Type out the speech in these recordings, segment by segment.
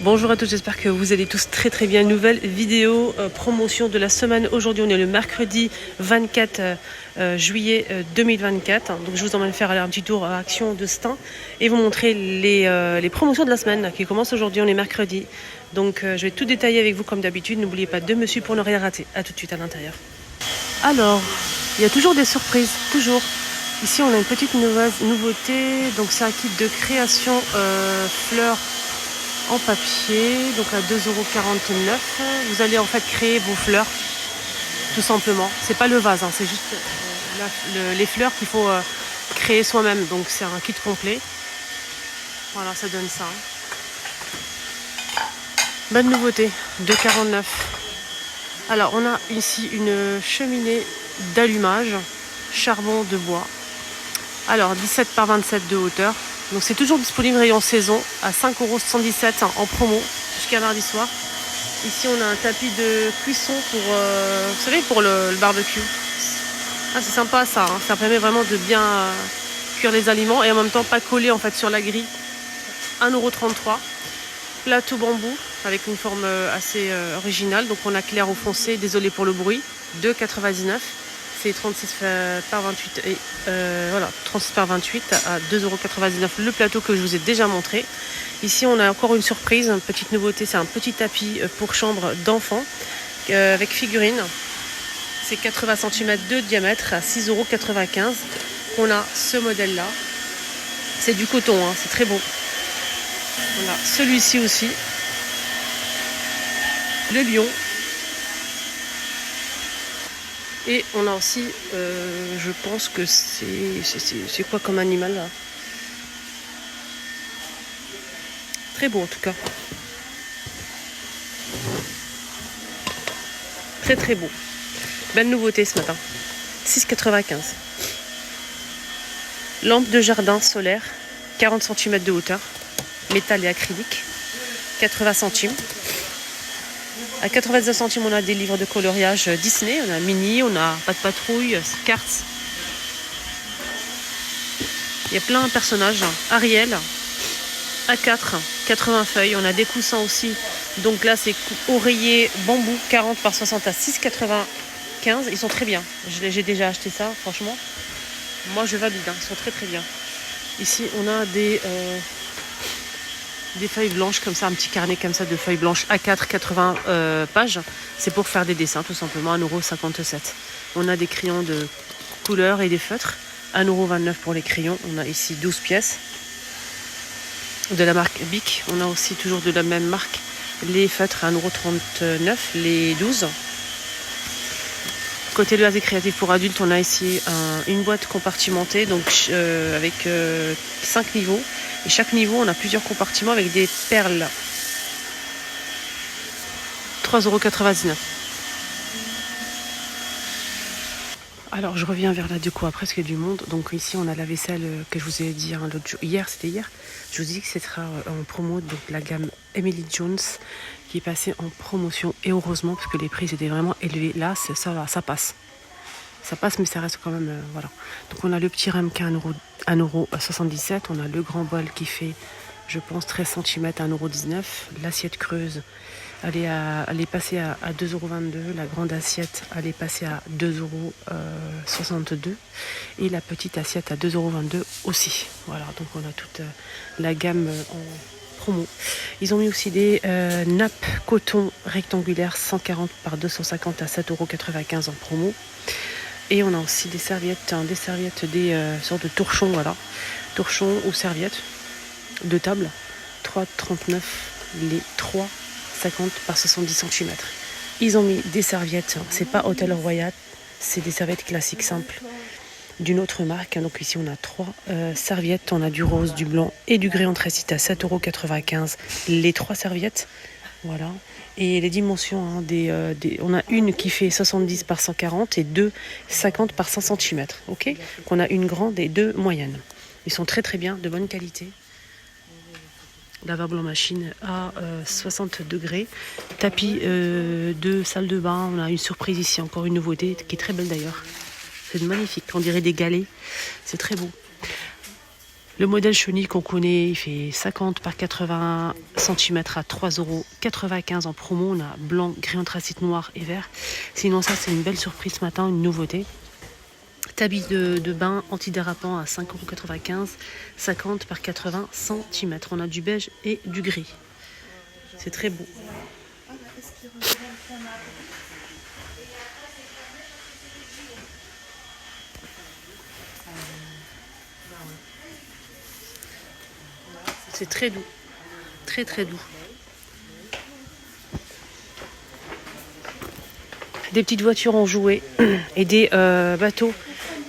Bonjour à tous, j'espère que vous allez tous très bien. Nouvelle vidéo promotion de la semaine. Aujourd'hui, on est le mercredi 24 juillet 2024. Donc, je vous emmène faire un petit tour à Action de Stein et vous montrer les promotions de la semaine qui commencent aujourd'hui. On est mercredi. Donc, je vais tout détailler avec vous comme d'habitude. N'oubliez pas de me suivre pour ne rien rater. A tout de suite à l'intérieur. Alors, il y a toujours des surprises, toujours. Ici, on a une petite nouveauté. Donc, c'est un kit de création fleurs en papier, donc à 2,49 €. Vous allez en fait créer vos fleurs, tout simplement. C'est pas le vase, hein, c'est juste les fleurs qu'il faut créer soi-même. Donc c'est un kit complet. Voilà, ça donne ça. Bonne nouveauté, 2,49 €. Alors on a ici une cheminée d'allumage, charbon de bois. Alors 17 par 27 de hauteur. Donc c'est toujours disponible rayon saison à 5,77 € en promo jusqu'à mardi soir. Ici on a un tapis de cuisson pour, vous savez, pour le barbecue. Ah, c'est sympa ça, hein. Ça permet vraiment de bien cuire les aliments et en même temps pas coller en fait sur la grille. 1,33 €. Plateau bambou avec une forme assez originale. Donc on a clair ou foncé, désolé pour le bruit. 2,99 €. C'est 36 par 28 et voilà, 36 par 28 à 2,99 € le plateau que je vous ai déjà montré. Ici on a encore une surprise, une petite nouveauté, c'est un petit tapis pour chambre d'enfant avec figurine. C'est 80 cm de diamètre à 6,95 €. On a ce modèle là. C'est du coton, hein, c'est très beau. On a celui-ci aussi. Le lion. Et on a aussi, je pense que c'est quoi comme animal là? Très beau en tout cas. Très beau. Belle nouveauté ce matin. 6,95 €. Lampe de jardin solaire, 40 cm de hauteur. Métal et acrylique. 80 centimes. À 99 centimes, on a des livres de coloriage Disney. On a Minnie, on a Pas de patrouille, Cars. Il y a plein de personnages. Ariel, A4, 80 feuilles. On a des coussins aussi. Donc là, c'est oreiller bambou, 40 par 60 à 6,95 €. Ils sont très bien. J'ai déjà acheté ça, franchement. Moi, je valide. Ils sont très bien. Ici, on a des feuilles blanches comme ça, un petit carnet comme ça de feuilles blanches A4, 80 pages. C'est pour faire des dessins tout simplement, 1,57 €. On a des crayons de couleur et des feutres, 1,29 € pour les crayons. On a ici 12 pièces de la marque Bic. On a aussi toujours de la même marque les feutres à 1,39 €, les 12. Côté loisirs créatifs pour adultes, on a ici une boîte compartimentée donc avec 5 niveaux. Et chaque niveau, on a plusieurs compartiments avec des perles. 3,99 €. Alors, je reviens vers la déco après, parce qu'il y a du monde. Donc ici, on a la vaisselle que je vous ai dit l'autre jour. C'était hier. Je vous ai dit que ce sera en promo. Donc la gamme Emily Jones qui est passée en promotion. Et heureusement, parce que les prix étaient vraiment élevés. Là, ça va, ça passe. Ça passe, mais ça reste quand même... voilà. Donc on a le petit ramequin à 1,77 €. On a le grand bol qui fait, je pense, 13 cm à 1,19 €. L'assiette creuse, elle est passée à 2,22 €. La grande assiette, elle est passée à 2,62 €. Et la petite assiette à 2,22 € aussi. Voilà, donc on a toute la gamme en promo. Ils ont mis aussi des nappes coton rectangulaires 140 par 250 à 7,95 € en promo. Et on a aussi des serviettes, des sortes de torchons, voilà. Torchons ou serviettes de table. 3,39 € les 3,50 par 70 cm. Ils ont mis des serviettes, c'est pas Hôtel Royal, c'est des serviettes classiques simples d'une autre marque. Donc ici on a 3 serviettes, on a du rose, du blanc et du gris anthracite à 7,95 € les 3 serviettes. Voilà. Et les dimensions, hein, on a une qui fait 70 par 140 et 2 50 par 100 cm. Ok. Qu'on a une grande et 2 moyennes. Ils sont très bien, de bonne qualité. Lavable en machine à 60 degrés. Tapis de salle de bain. On a une surprise ici, encore une nouveauté qui est très belle d'ailleurs. C'est magnifique, on dirait des galets. C'est très beau. Le modèle chenille qu'on connaît, il fait 50 par 80 cm à 3,95 € en promo. On a blanc, gris anthracite, noir et vert. Sinon ça c'est une belle surprise ce matin, une nouveauté. Tamis de bain antidérapant à 5,95 €, 50 par 80 cm. On a du beige et du gris. C'est très beau. C'est très doux. Très très doux. Des petites voitures en jouet et des bateaux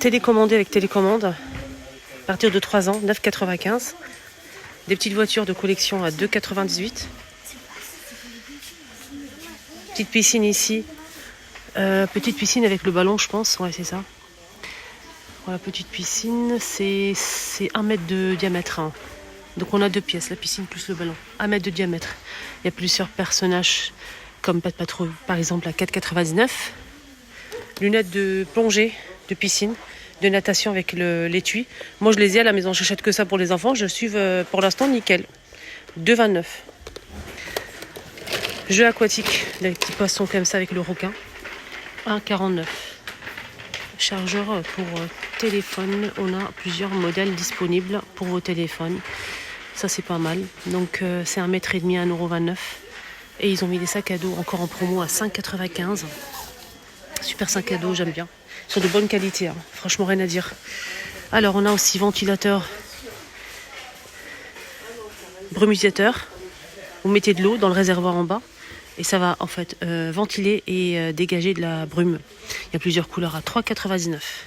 télécommandés avec télécommande à partir de 3 ans, 9,95 €. Des petites voitures de collection à 2,98 €. Petite piscine ici. Petite piscine avec le ballon, je pense. Ouais, c'est ça. Voilà, petite piscine. C'est 1 mètre de diamètre. Hein. Donc on a 2 pièces, la piscine plus le ballon. 1 mètre de diamètre. Il y a plusieurs personnages comme Pat Patrouille, par exemple à 4,99 €. Lunettes de plongée, de piscine, de natation avec l'étui. Moi je les ai à la maison, j'achète que ça pour les enfants. Je suis pour l'instant nickel. 2,29 €. Jeux aquatiques, des petits poissons comme ça avec le requin. 1,49 €. Chargeur pour téléphone, on a plusieurs modèles disponibles pour vos téléphones. Ça c'est pas mal. Donc c'est 1,5 m à 1,29 €. Et ils ont mis des sacs à dos encore en promo à 5,95 €. Super sacs à dos, j'aime bien. Ils sont de bonne qualité, hein. Franchement rien à dire. Alors on a aussi ventilateur, brumisateur. Vous mettez de l'eau dans le réservoir en bas. Et ça va en fait ventiler et dégager de la brume. Il y a plusieurs couleurs à 3,99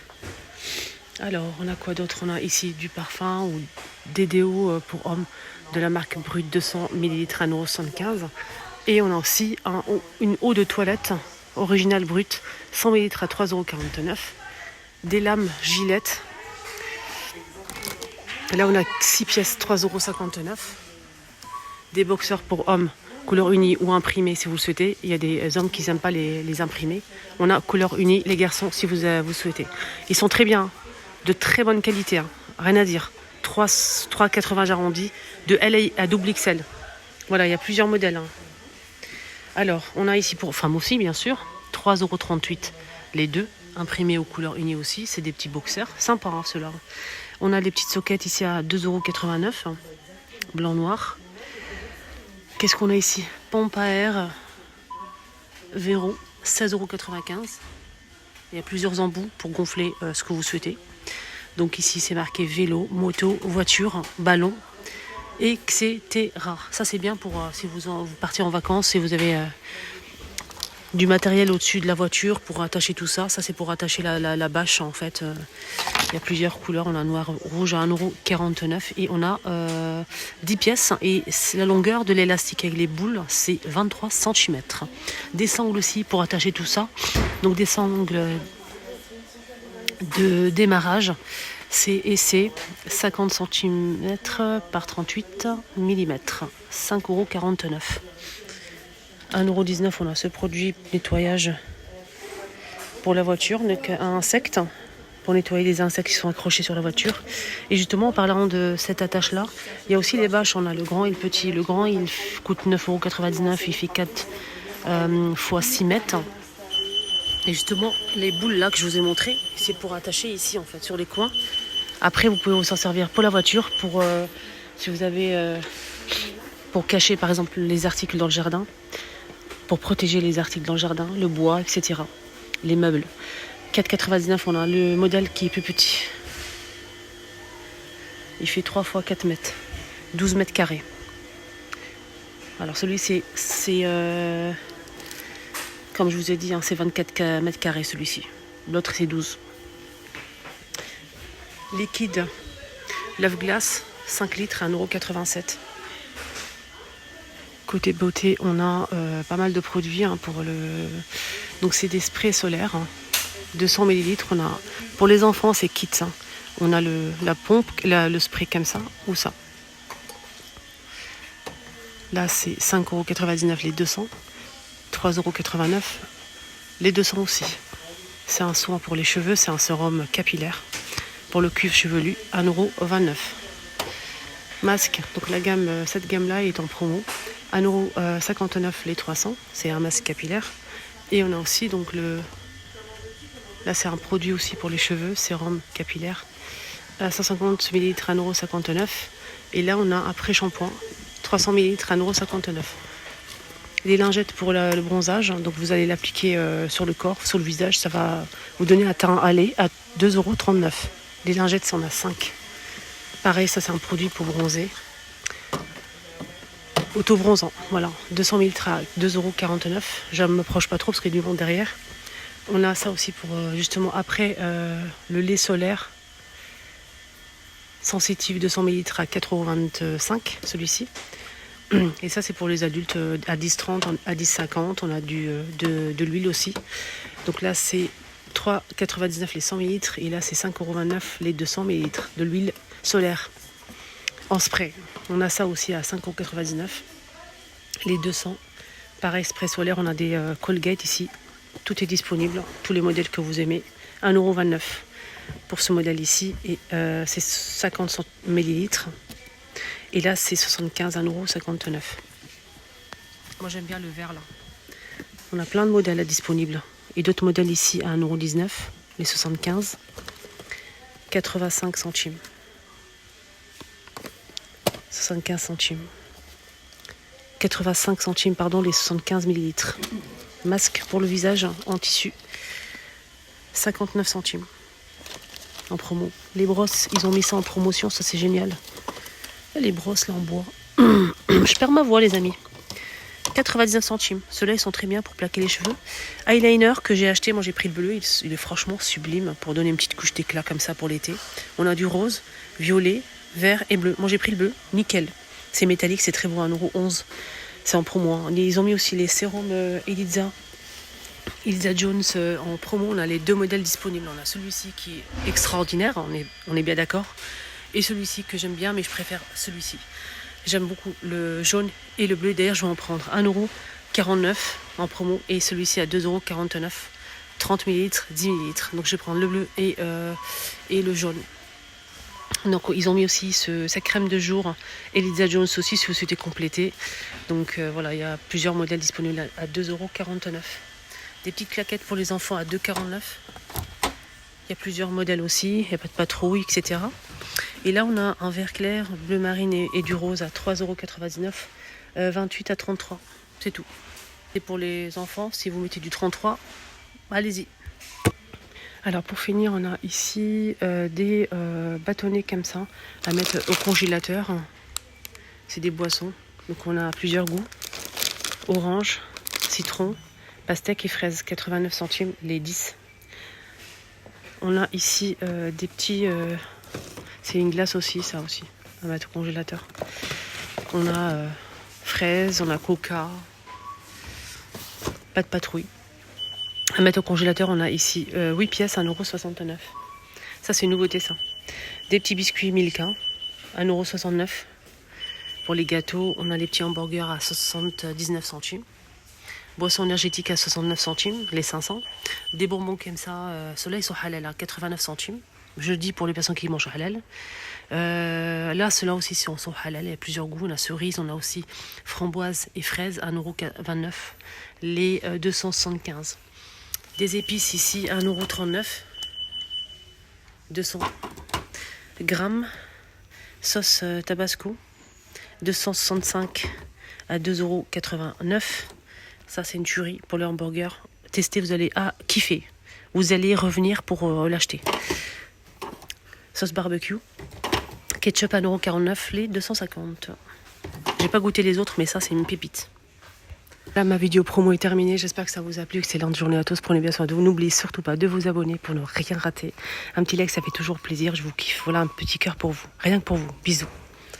€. Alors on a quoi d'autre? On a ici du parfum ou des déos pour hommes de la marque Brut 200 ml à 1,75 €. Et on a aussi une eau de toilette originale brute 100 ml à 3,49 €. Des lames Gillette. Là on a 6 pièces 3,59 €. Des boxeurs pour hommes couleur unie ou imprimée si vous le souhaitez. Il y a des hommes qui n'aiment pas les imprimés. On a couleur unie, les garçons, si vous souhaitez. Ils sont très bien, de très bonne qualité, hein. Rien à dire. 3,80 € j'arrondis, de L à double XL. Voilà, il y a plusieurs modèles, hein. Alors, on a ici pour femmes aussi, bien sûr, 3,38 € les deux, imprimés aux couleurs unies aussi. C'est des petits boxers, sympa hein, ceux-là. On a des petites soquettes ici à 2,89 €, blanc-noir. Qu'est-ce qu'on a ici? Pompe à air, Véro, 16,95 €. Il y a plusieurs embouts pour gonfler ce que vous souhaitez. Donc ici, c'est marqué vélo, moto, voiture, ballon, etc. Ça, c'est bien pour si vous partez en vacances et vous avez du matériel au-dessus de la voiture pour attacher tout ça. Ça, c'est pour attacher la bâche, en fait. Il y a plusieurs couleurs. On a noir, rouge à 1,49 € et on a 10 pièces. Et la longueur de l'élastique avec les boules, c'est 23 cm. Des sangles aussi pour attacher tout ça. Donc des sangles de démarrage. C'est 50 cm par 38 mm. 5,49 €. 1,19 €, on a ce produit nettoyage pour la voiture, à insectes, pour nettoyer les insectes qui sont accrochés sur la voiture. Et justement, en parlant de cette attache-là, il y a aussi les bâches. On a le grand et le petit. Le grand, il coûte 9,99 €, il fait 4 x 6 mètres. Et justement, les boules là que je vous ai montrées, c'est pour attacher ici, en fait, sur les coins. Après, vous pouvez s'en servir pour la voiture, pour si vous avez pour cacher, par exemple, les articles dans le jardin, pour protéger les articles dans le jardin, le bois, etc. Les meubles. 4,99 €, on a le modèle qui est plus petit. Il fait 3 x 4 mètres. 12 mètres carrés. Alors celui-ci, c'est comme je vous ai dit, hein, c'est 24 mètres carrés celui-ci. L'autre, c'est 12. Liquide, lave-glace, 5 litres à 1,87 €. Côté beauté, on a pas mal de produits hein, pour le. Donc c'est des sprays solaires, hein, 200 ml. On a pour les enfants, c'est kits. Hein. On a la pompe, le spray comme ça ou ça. Là, c'est 5,99 € les 200, 3,89 € les 200 aussi. C'est un soin pour les cheveux, c'est un sérum capillaire. Pour le cuivre chevelu, 1,29 €. Masque, donc la gamme, cette gamme-là est en promo. 1,59 € les 300, c'est un masque capillaire. Et on a aussi donc là c'est un produit aussi pour les cheveux, sérum capillaire. 150 ml 1,59 €. Et là on a un pré-shampoing, 300 ml 1,59 €. Les lingettes pour le bronzage, donc vous allez l'appliquer sur le corps, sur le visage, ça va vous donner un teint allé à 2,39 €. Les lingettes, ça en a 5. Pareil, ça c'est un produit pour bronzer. Auto-bronzant, voilà, 200 ml à 2,49 €. Je ne m'approche pas trop parce qu'il y a du vent derrière. On a ça aussi pour justement après le lait solaire sensitif 200 ml à 4,25 € celui-ci. Et ça c'est pour les adultes à 10,30, à 10,50. On a de l'huile aussi. Donc là c'est 3,99 € les 100 ml et là c'est 5,29 € les 200 ml de l'huile solaire en spray. On a ça aussi à 5,99 € les 200. Pareil, spray solaire, on a des Colgate ici. Tout est disponible, tous les modèles que vous aimez. 1,29 € pour ce modèle ici et c'est 50 ml. Et là, c'est 75, 1,59 €. Moi, j'aime bien le vert, là. On a plein de modèles là, disponibles. Et d'autres modèles ici à 1,19 €, les 75. 85 centimes. 75 centimes. 85 centimes, pardon, les 75 ml. Masque pour le visage en tissu. 59 centimes. En promo. Les brosses, ils ont mis ça en promotion, ça c'est génial. Les brosses là en bois. Je perds ma voix les amis. 99 centimes. Ceux-là ils sont très bien pour plaquer les cheveux. Eyeliner que j'ai acheté, moi j'ai pris le bleu. Il est franchement sublime pour donner une petite couche d'éclat comme ça pour l'été. On a du rose, violet, vert et bleu. Moi j'ai pris le bleu, nickel. C'est métallique, c'est très beau, 1,11 €. C'est en promo. Hein. Ils ont mis aussi les sérums Eliza Jones en promo. On a les deux modèles disponibles. On a celui-ci qui est extraordinaire, on est bien d'accord. Et celui-ci que j'aime bien, mais je préfère celui-ci. J'aime beaucoup le jaune et le bleu. D'ailleurs, je vais en prendre 1,49 € en promo et celui-ci à 2,49 €. 30 ml, 10 ml. Donc, je vais prendre le bleu et le jaune. Donc, ils ont mis aussi cette crème de jour Eliza Jones aussi, si vous souhaitez compléter. Donc, voilà, il y a plusieurs modèles disponibles à 2,49 €. Des petites claquettes pour les enfants à 2,49 €. Il y a plusieurs modèles aussi, il n'y a pas de patrouille, etc. Et là, on a un vert clair, bleu marine et du rose à 3,99 €, 28 à 33. C'est tout. Et pour les enfants, si vous mettez du 33, allez-y. Alors pour finir, on a ici des bâtonnets comme ça à mettre au congélateur. C'est des boissons. Donc on a plusieurs goûts. Orange, citron, pastèque et fraise. 89 centimes les 10. On a ici des petits... c'est une glace aussi, ça aussi, à mettre au congélateur. On a fraises, on a coca. Pas de patrouille. À mettre au congélateur, on a ici 8 pièces, 1,69 €. Ça, c'est une nouveauté, ça. Des petits biscuits Milka, 1,69 €. Pour les gâteaux, on a les petits hamburgers à 79 centimes. Boissons énergétiques à 69 centimes, les 500. Des bonbons comme ça, ceux-là, ils sont halal à 89 centimes. Je dis pour les personnes qui mangent halal. Là, ceux-là aussi sont halal. Il y a plusieurs goûts. On a cerise, on a aussi framboise et fraise, 1,29 €. Les 275. Des épices ici, 1,39 €. 200 grammes. Sauce tabasco, 265 à 2,89 €. Ça, c'est une tuerie pour le hamburger. Testez, vous allez kiffer. Vous allez revenir pour l'acheter. Sauce barbecue. Ketchup à 1,49 €, les 250. J'ai pas goûté les autres, mais ça, c'est une pépite. Là, ma vidéo promo est terminée. J'espère que ça vous a plu. Excellente journée à tous. Prenez bien soin de vous. N'oubliez surtout pas de vous abonner pour ne rien rater. Un petit like, ça fait toujours plaisir. Je vous kiffe. Voilà un petit cœur pour vous. Rien que pour vous. Bisous.